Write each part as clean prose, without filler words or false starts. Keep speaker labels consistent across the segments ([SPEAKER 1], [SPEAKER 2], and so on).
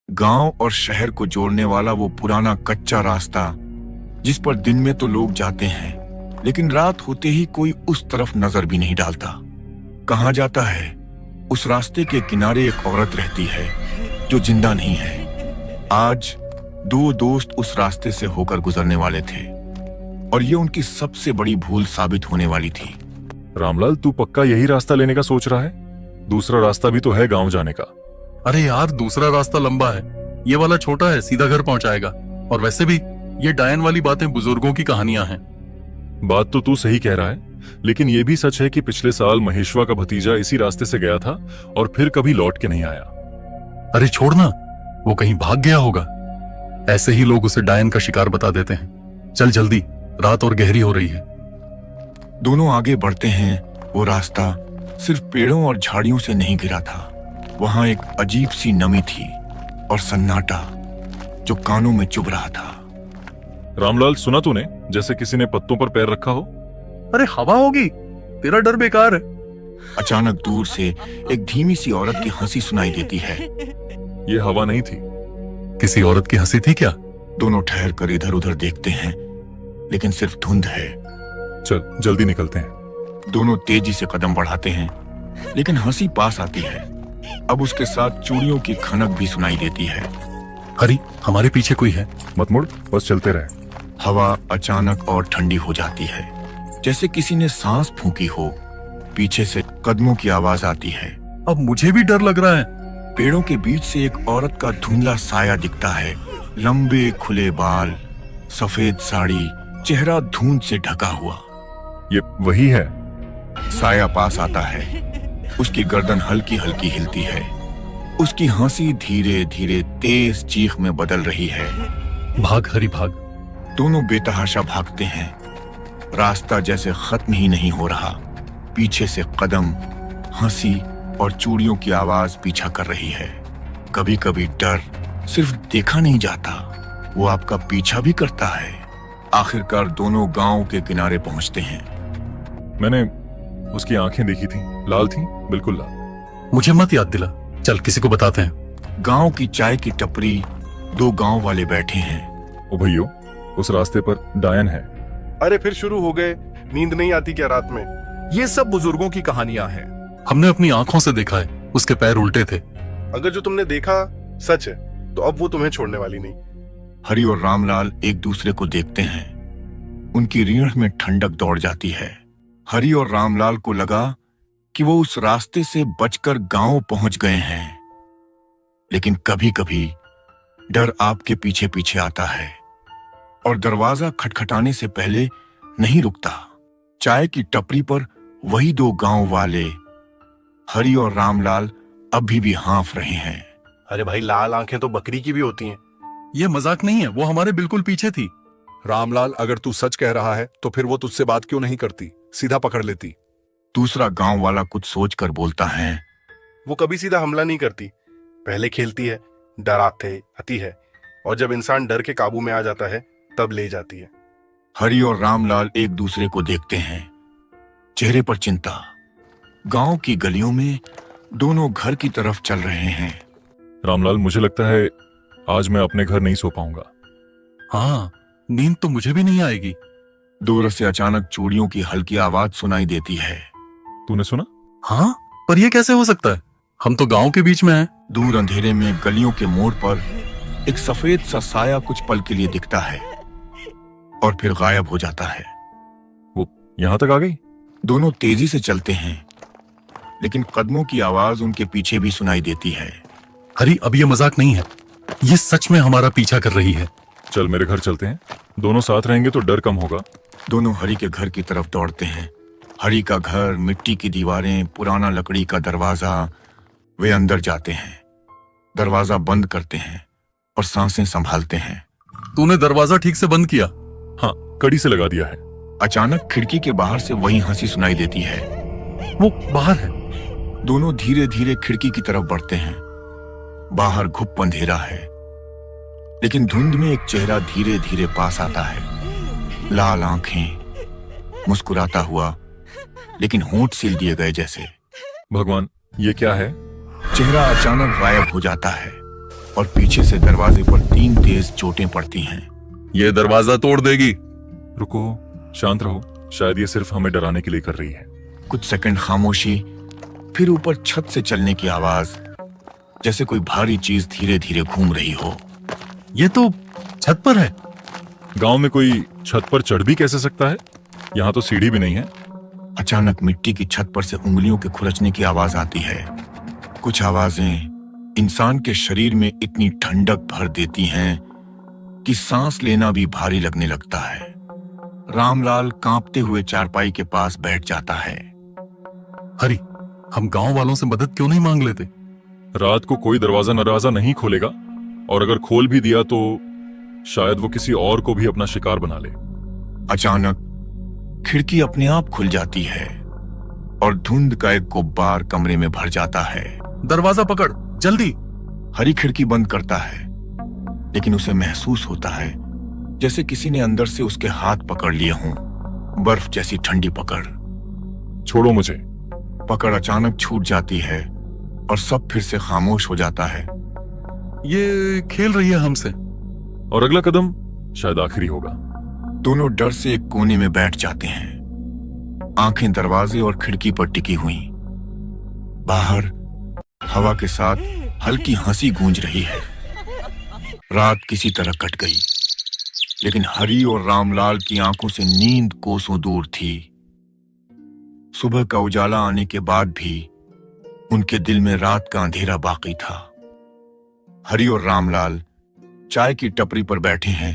[SPEAKER 1] गांव और शहर को जोड़ने वाला वो पुराना कच्चा रास्ता जिस पर दिन में तो लोग जाते हैं लेकिन रात होते ही कोई उस तरफ नजर भी नहीं डालता। कहाँ जाता है? उस रास्ते के किनारे एक औरत रहती है जो जिंदा नहीं है। आज दो दोस्त उस रास्ते से होकर गुजरने वाले थे और ये उनकी सबसे बड़ी भूल साबित होने वाली थी।
[SPEAKER 2] रामलाल, तू पक्का यही रास्ता लेने का सोच रहा है? दूसरा रास्ता भी तो है गांव जाने का।
[SPEAKER 3] अरे यार, दूसरा रास्ता लंबा है, ये वाला छोटा है, सीधा घर पहुंचाएगा। और वैसे भी ये डायन वाली बातें बुजुर्गों की कहानियां हैं।
[SPEAKER 2] बात तो तू सही कह रहा है, लेकिन ये भी सच है कि पिछले साल महेशवा का भतीजा इसी रास्ते से गया था और फिर कभी लौट के नहीं आया।
[SPEAKER 3] अरे छोड़ना, वो कहीं भाग गया होगा। ऐसे ही लोग उसे डायन का शिकार बता देते हैं। चल जल्दी, रात और गहरी हो रही है।
[SPEAKER 1] दोनों आगे बढ़ते हैं। वो रास्ता सिर्फ पेड़ों और झाड़ियों से नहीं घिरा था। वहां एक अजीब सी नमी थी और सन्नाटा जो कानों में चुभ रहा था।
[SPEAKER 2] रामलाल, सुना तूने जैसे किसी ने पत्तों पर पैर रखा हो?
[SPEAKER 3] अरे हवा होगी, तेरा डर बेकार है।
[SPEAKER 1] अचानक दूर से एक धीमी सी औरत की हंसी सुनाई देती है।
[SPEAKER 2] ये हवा नहीं थी।
[SPEAKER 3] किसी औरत की हंसी थी क्या?
[SPEAKER 1] दोनों ठहर कर इधर उधर देखते हैं लेकिन सिर्फ धुंध है।
[SPEAKER 2] चल जल्दी निकलते हैं।
[SPEAKER 1] दोनों तेजी से कदम बढ़ाते हैं लेकिन हंसी पास आती है। अब उसके साथ चूड़ियों की खनक भी सुनाई देती है।
[SPEAKER 3] हरी, हमारे पीछे कोई है।
[SPEAKER 2] मत मुड़, बस चलते रहे।
[SPEAKER 1] हवा अचानक और ठंडी हो जाती है, जैसे किसी ने सांस फूंकी हो। पीछे से कदमों की आवाज आती है।
[SPEAKER 3] अब मुझे भी डर लग रहा है।
[SPEAKER 1] पेड़ों के बीच से एक औरत का धुंधला साया दिखता है। लंबे खुले बाल, सफेद साड़ी, चेहरा धुंध से ढका हुआ।
[SPEAKER 2] ये वही है।
[SPEAKER 1] साया पास आता है। उसकी गर्दन हल्की हल्की हिलती है। उसकी हंसी धीरे धीरे तेज चीख में बदल रही है।
[SPEAKER 3] भाग हरी, भाग।
[SPEAKER 1] दोनों बेतहाशा भागते हैं। रास्ता जैसे खत्म ही नहीं हो रहा। पीछे से कदम, हंसी और चूड़ियों की आवाज पीछा कर रही है। कभी कभी डर सिर्फ देखा नहीं जाता, वो आपका पीछा भी करता है। आखिरकार दोनों गांव के किनारे पहुंचते हैं।
[SPEAKER 2] मैंने उसकी आंखें देखी थी, लाल थी, बिल्कुल लाल।
[SPEAKER 3] मुझे मत याद दिला, चल किसी को बताते हैं।
[SPEAKER 1] गांव की चाय की टपरी, दो गांव वाले बैठे हैं।
[SPEAKER 2] ओ भैयो, उस रास्ते पर डायन है।
[SPEAKER 4] अरे फिर शुरू हो गए, नींद नहीं आती क्या रात में?
[SPEAKER 5] ये सब बुजुर्गों की कहानियां हैं।
[SPEAKER 3] हमने अपनी आंखों से देखा है, उसके पैर उल्टे थे।
[SPEAKER 4] अगर जो तुमने देखा सच है तो अब वो तुम्हें छोड़ने वाली नहीं।
[SPEAKER 1] हरि और रामलाल एक दूसरे को देखते हैं। उनकी रीढ़ में ठंडक दौड़ जाती है। हरि और रामलाल को लगा कि वो उस रास्ते से बचकर गांव पहुंच गए हैं। लेकिन कभी कभी डर आपके पीछे पीछे आता है और दरवाजा खटखटाने से पहले नहीं रुकता। चाय की टपरी पर वही दो गांव वाले हरि और रामलाल अभी भी हाँफ रहे हैं।
[SPEAKER 4] अरे भाई, लाल आंखें तो बकरी की भी होती हैं।
[SPEAKER 3] ये मजाक नहीं है, वो हमारे बिल्कुल पीछे थी।
[SPEAKER 5] रामलाल, अगर तू सच कह रहा है तो फिर वो तुझसे बात क्यों नहीं करती, सीधा पकड़ लेती।
[SPEAKER 1] दूसरा गांव वाला कुछ सोचकर बोलता है।
[SPEAKER 4] वो कभी सीधा हमला नहीं करती, पहले खेलती है, डराते आती है और जब इंसान डर के काबू में आ जाता है तब ले जाती है।
[SPEAKER 1] हरि और रामलाल एक दूसरे को देखते हैं, चेहरे पर चिंता। गांव की गलियों में दोनों घर की तरफ चल रहे हैं।
[SPEAKER 2] रामलाल, मुझे लगता है आज मैं अपने घर नहीं सो पाऊंगा।
[SPEAKER 3] हाँ, नींद तो मुझे भी नहीं आएगी।
[SPEAKER 1] दूर से अचानक चूड़ियों की हल्की आवाज सुनाई देती है।
[SPEAKER 2] तूने सुना?
[SPEAKER 3] हाँ, पर ये कैसे हो सकता है? हम तो गांव के बीच में हैं।
[SPEAKER 1] दूर अंधेरे में गलियों के मोड़ पर एक सफेद सा साया कुछ पल के लिए दिखता है और फिर गायब हो जाता है।
[SPEAKER 2] वो यहां तक आ गई?
[SPEAKER 1] दोनों तेजी से चलते हैं लेकिन कदमों की आवाज उनके पीछे भी सुनाई देती है।
[SPEAKER 3] हरी, अब ये मजाक नहीं है, ये सच में हमारा पीछा कर रही है।
[SPEAKER 2] चल मेरे घर चलते हैं, दोनों साथ रहेंगे तो डर कम होगा।
[SPEAKER 1] दोनों हरि के घर की तरफ दौड़ते हैं। हरि का घर, मिट्टी की दीवारें, पुराना लकड़ी का दरवाजा। वे अंदर जाते हैं, दरवाजा बंद करते हैं और सांसें संभालते हैं।
[SPEAKER 3] तूने दरवाजा ठीक से बंद किया?
[SPEAKER 2] हाँ, कड़ी से लगा दिया है।
[SPEAKER 1] अचानक खिड़की के बाहर से वही हंसी सुनाई देती है।
[SPEAKER 3] वो बाहर है।
[SPEAKER 1] दोनों धीरे धीरे खिड़की की तरफ बढ़ते हैं। बाहर घुप अंधेरा है लेकिन धुंध में एक चेहरा धीरे धीरे पास आता है। लाल आंखें, मुस्कुराता हुआ लेकिन होंठ सील दिए गए जैसे।
[SPEAKER 2] भगवान, ये क्या है?
[SPEAKER 1] चेहरा अचानक गायब हो जाता है। और पीछे से दरवाजे पर 3 तेज चोटें पड़ती हैं।
[SPEAKER 3] ये दरवाजा तोड़ देगी।
[SPEAKER 2] रुको, शांत रहो, शायद ये सिर्फ हमें डराने के लिए कर रही है।
[SPEAKER 1] कुछ सेकंड खामोशी, फिर ऊपर छत से चलने की आवाज, जैसे कोई भारी चीज धीरे धीरे घूम रही हो।
[SPEAKER 3] ये तो छत पर है।
[SPEAKER 2] गांव में कोई छत पर चढ़ भी कैसे सकता है? यहाँ तो सीढ़ी भी नहीं है।
[SPEAKER 1] अचानक मिट्टी की छत पर से उंगलियों के खुरचने की आवाज आती है। कुछ आवाजें इंसान के शरीर में इतनी ठंडक भर देती हैं कि सांस लेना भी भारी लगने लगता है। रामलाल कांपते हुए चारपाई के पास बैठ जाता है।
[SPEAKER 3] हरी, हम गांव वालों से मदद क्यों नहीं मांग लेते?
[SPEAKER 2] रात को कोई दरवाजा नहीं खोलेगा, और अगर खोल भी दिया तो शायद वो किसी और को भी अपना शिकार बना ले।
[SPEAKER 1] अचानक खिड़की अपने आप खुल जाती है और धुंध का एक गुब्बार कमरे में भर जाता है।
[SPEAKER 3] दरवाजा पकड़, जल्दी।
[SPEAKER 1] हरी खिड़की बंद करता है, लेकिन उसे महसूस होता है जैसे किसी ने अंदर से उसके हाथ पकड़ लिए हों, बर्फ जैसी ठंडी पकड़।
[SPEAKER 2] छोड़ो मुझे।
[SPEAKER 1] पकड़ अचानक छूट जाती है और सब फिर से खामोश हो जाता है।
[SPEAKER 3] ये खेल रही है हमसे।
[SPEAKER 2] और अगला कदम शायद आखिरी होगा।
[SPEAKER 1] दोनों डर से एक कोने में बैठ जाते हैं, आंखें दरवाजे और खिड़की पर टिकी हुई। बाहर हवा के साथ हल्की हंसी गूंज रही है। रात किसी तरह कट गई, लेकिन हरी और रामलाल की आंखों से नींद कोसों दूर थी। सुबह का उजाला आने के बाद भी उनके दिल में रात का अंधेरा बाकी था। हरी और रामलाल चाय की टपरी पर बैठे हैं।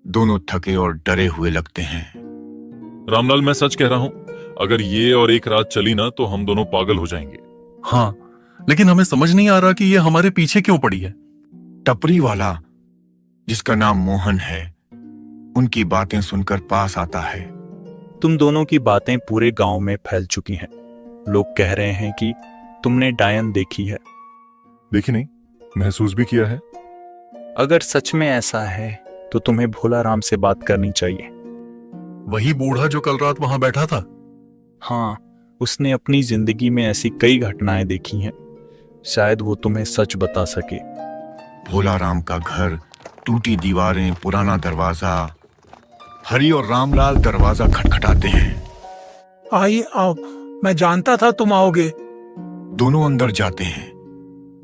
[SPEAKER 1] दोनों थके और डरे हुए लगते हैं।
[SPEAKER 2] रामलाल, मैं सच कह रहा हूं, अगर ये और एक रात चली ना तो हम दोनों पागल हो जाएंगे।
[SPEAKER 3] हाँ, लेकिन हमें समझ नहीं आ रहा कि ये हमारे पीछे क्यों पड़ी है।
[SPEAKER 1] टपरी वाला, जिसका नाम मोहन है, उनकी बातें सुनकर पास आता है।
[SPEAKER 6] तुम दोनों की बातें पूरे गांव में फैल चुकी हैं। लोग कह रहे हैं कि तुमने डायन देखी है।
[SPEAKER 2] देखी नहीं, महसूस भी किया है।
[SPEAKER 6] अगर सच में ऐसा है तो तुम्हें भोला राम से बात करनी चाहिए।
[SPEAKER 3] वही बूढ़ा जो कल रात वहां बैठा था?
[SPEAKER 6] हाँ, उसने अपनी जिंदगी में ऐसी कई घटनाएं देखी हैं। शायद वो तुम्हें सच बता सके।
[SPEAKER 1] भोला राम का घर, टूटी दीवारें, पुराना दरवाजा। हरी और रामलाल दरवाजा खटखटाते हैं।
[SPEAKER 7] आइए, आओ, मैं जानता था तुम आओगे।
[SPEAKER 1] दोनों अंदर जाते हैं।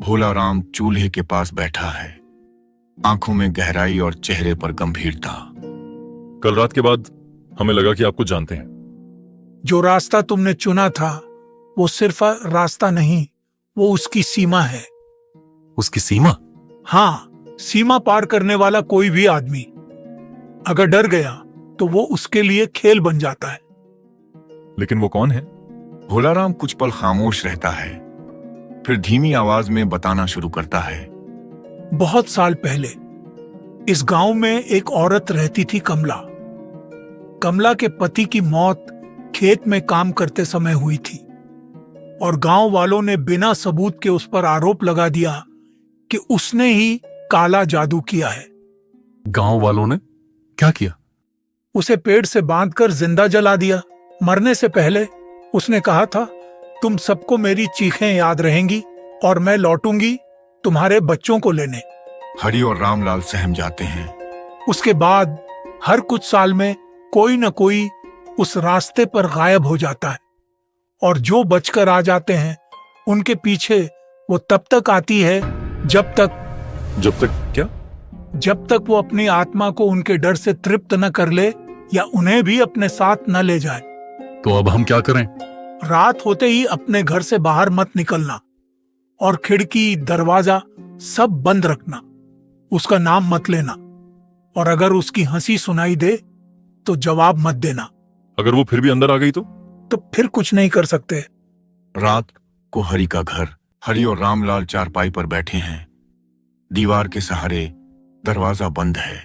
[SPEAKER 1] भोला राम चूल्हे के पास बैठा है, आंखों में गहराई और चेहरे पर गंभीरता।
[SPEAKER 2] कल रात के बाद हमें लगा कि आप कुछ जानते हैं।
[SPEAKER 7] जो रास्ता तुमने चुना था वो सिर्फ रास्ता नहीं, वो उसकी सीमा है।
[SPEAKER 3] उसकी सीमा?
[SPEAKER 7] हाँ, सीमा पार करने वाला कोई भी आदमी अगर डर गया तो वो उसके लिए खेल बन जाता है।
[SPEAKER 2] लेकिन वो कौन है?
[SPEAKER 1] भोला राम कुछ पल खामोश रहता है, फिर धीमी आवाज में बताना शुरू करता है।
[SPEAKER 7] बहुत साल पहले इस गांव में एक औरत रहती थी, कमला। कमला के पति की मौत खेत में काम करते समय हुई थी और गांव वालों ने बिना सबूत के उस पर आरोप लगा दिया कि उसने ही काला जादू किया है।
[SPEAKER 3] गांव वालों ने क्या किया?
[SPEAKER 7] उसे पेड़ से बांधकर जिंदा जला दिया। मरने से पहले उसने कहा था, तुम सबको मेरी चीखें याद रहेंगी और मैं लौटूंगी तुम्हारे बच्चों को लेने।
[SPEAKER 1] हरी और रामलाल सहम जाते हैं।
[SPEAKER 7] उसके बाद हर कुछ साल में कोई न कोई उस रास्ते पर गायब हो जाता है और जो बचकर आ जाते हैं उनके पीछे वो तब तक आती है जब तक
[SPEAKER 2] क्या?
[SPEAKER 7] जब तक वो अपनी आत्मा को उनके डर से तृप्त न कर ले या उन्हें भी अपने साथ न ले जाए।
[SPEAKER 3] तो अब हम क्या करें?
[SPEAKER 7] रात होते ही अपने घर से बाहर मत निकलना और खिड़की, दरवाजा सब बंद रखना। उसका नाम मत लेना और अगर उसकी हंसी सुनाई दे तो जवाब मत देना।
[SPEAKER 2] अगर वो फिर भी अंदर आ गई तो
[SPEAKER 7] फिर कुछ नहीं कर सकते।
[SPEAKER 1] रात को हरी का घर। हरी और रामलाल चारपाई पर बैठे हैं। दीवार के सहारे, दरवाजा बंद है।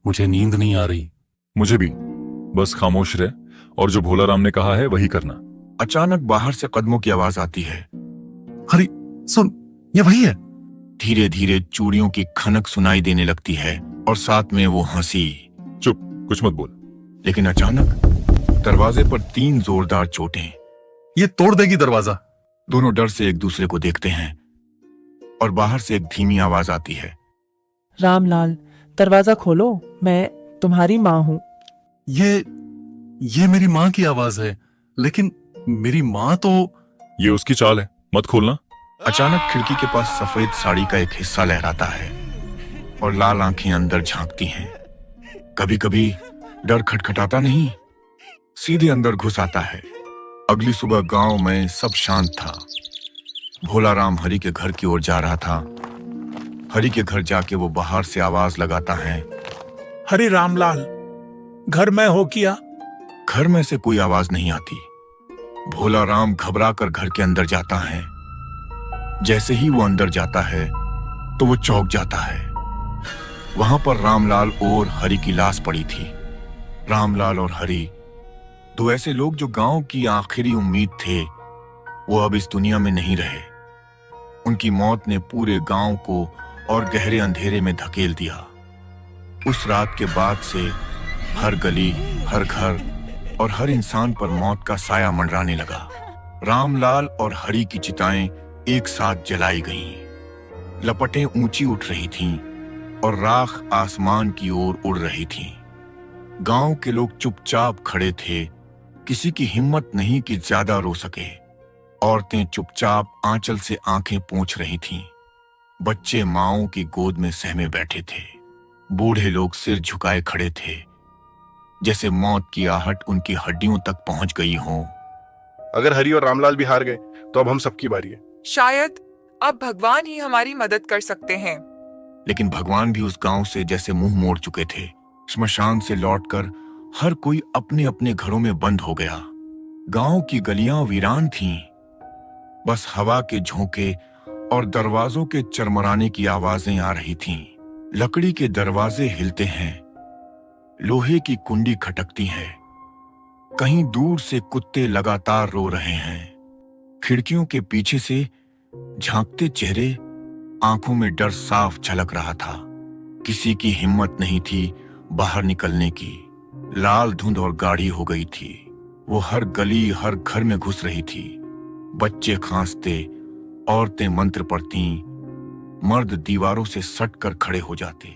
[SPEAKER 3] मुझे नींद नहीं आ रही।
[SPEAKER 2] मुझे भी। बस खामोश रह और जो भोला राम ने कहा है वही करना।
[SPEAKER 1] अचानक बाहर से कदमों की आवाज आती है।
[SPEAKER 3] हरी, सुन, ये वही है।
[SPEAKER 1] धीरे धीरे चूड़ियों की खनक सुनाई देने लगती है और साथ में वो हंसी।
[SPEAKER 2] चुप, कुछ मत बोल।
[SPEAKER 1] लेकिन अचानक दरवाजे पर 3 जोरदार चोटें।
[SPEAKER 3] ये तोड़ देगी दरवाजा।
[SPEAKER 1] दोनों डर से एक दूसरे को देखते हैं और बाहर से एक धीमी आवाज आती है।
[SPEAKER 8] रामलाल, दरवाजा खोलो, मैं तुम्हारी माँ हूँ।
[SPEAKER 3] ये मेरी माँ की आवाज है, लेकिन मेरी माँ तो।
[SPEAKER 2] ये उसकी चाल है, मत खोलना।
[SPEAKER 1] अचानक खिड़की के पास सफेद साड़ी का एक हिस्सा लहराता है और लाल आंखें अंदर झांकती हैं। कभी कभी डर खटखटाता नहीं, सीधे अंदर घुस आता है। अगली सुबह गांव में सब शांत था। भोला राम हरि के घर की ओर जा रहा था। हरि के घर जाके वो बाहर से आवाज लगाता है,
[SPEAKER 7] हरि रामलाल, घर में हो क्या?
[SPEAKER 1] घर में से कोई आवाज नहीं आती। भोला राम घबरा कर घर के अंदर जाता है। जैसे ही वो अंदर जाता है तो वो चौंक जाता है। वहां पर रामलाल और हरि की लाश पड़ी थी। रामलाल और हरि, दो ऐसे लोग जो गांव की आखिरी उम्मीद थे, वो अब इस दुनिया में नहीं रहे। उनकी मौत ने पूरे गांव को और गहरे अंधेरे में धकेल दिया। उस रात के बाद से हर गली, हर घर और हर इंसान पर मौत का साया मंडराने लगा। रामलाल और हरि की चिताएं एक साथ जलाई गईं। लपटें ऊंची उठ रही थीं और राख आसमान की ओर उड़ रही थी। गांव के लोग चुपचाप खड़े थे। किसी की हिम्मत नहीं कि ज्यादा रो सके। औरतें चुपचाप आंचल से आंखें पोंछ रही थीं। बच्चे माओं की गोद में सहमे बैठे थे। बूढ़े लोग सिर झुकाए खड़े थे, जैसे मौत की आहट उनकी हड्डियों तक पहुंच गई हो।
[SPEAKER 4] अगर हरि और रामलाल भी हार गए तो अब हम सबकी बारी है।
[SPEAKER 9] शायद अब भगवान ही हमारी मदद कर सकते हैं।
[SPEAKER 1] लेकिन भगवान भी उस गांव से जैसे मुंह मोड़ चुके थे। श्मशान से लौटकर हर कोई अपने अपने घरों में बंद हो गया। गांव की गलियां वीरान थीं। बस हवा के झोंके और दरवाजों के चरमराने की आवाजें आ रही थीं। लकड़ी के दरवाजे हिलते हैं, लोहे की कुंडी खटकती है। कहीं दूर से कुत्ते लगातार रो रहे हैं। खिड़कियों के पीछे से झांकते चेहरे, आंखों में डर साफ झलक रहा था। किसी की हिम्मत नहीं थी बाहर निकलने की। लाल धुंध और गाढ़ी हो गई थी। वो हर गली, हर घर में घुस रही थी। बच्चे खांसते, औरतें मंत्र पढ़ती, मर्द दीवारों से सट कर खड़े हो जाते।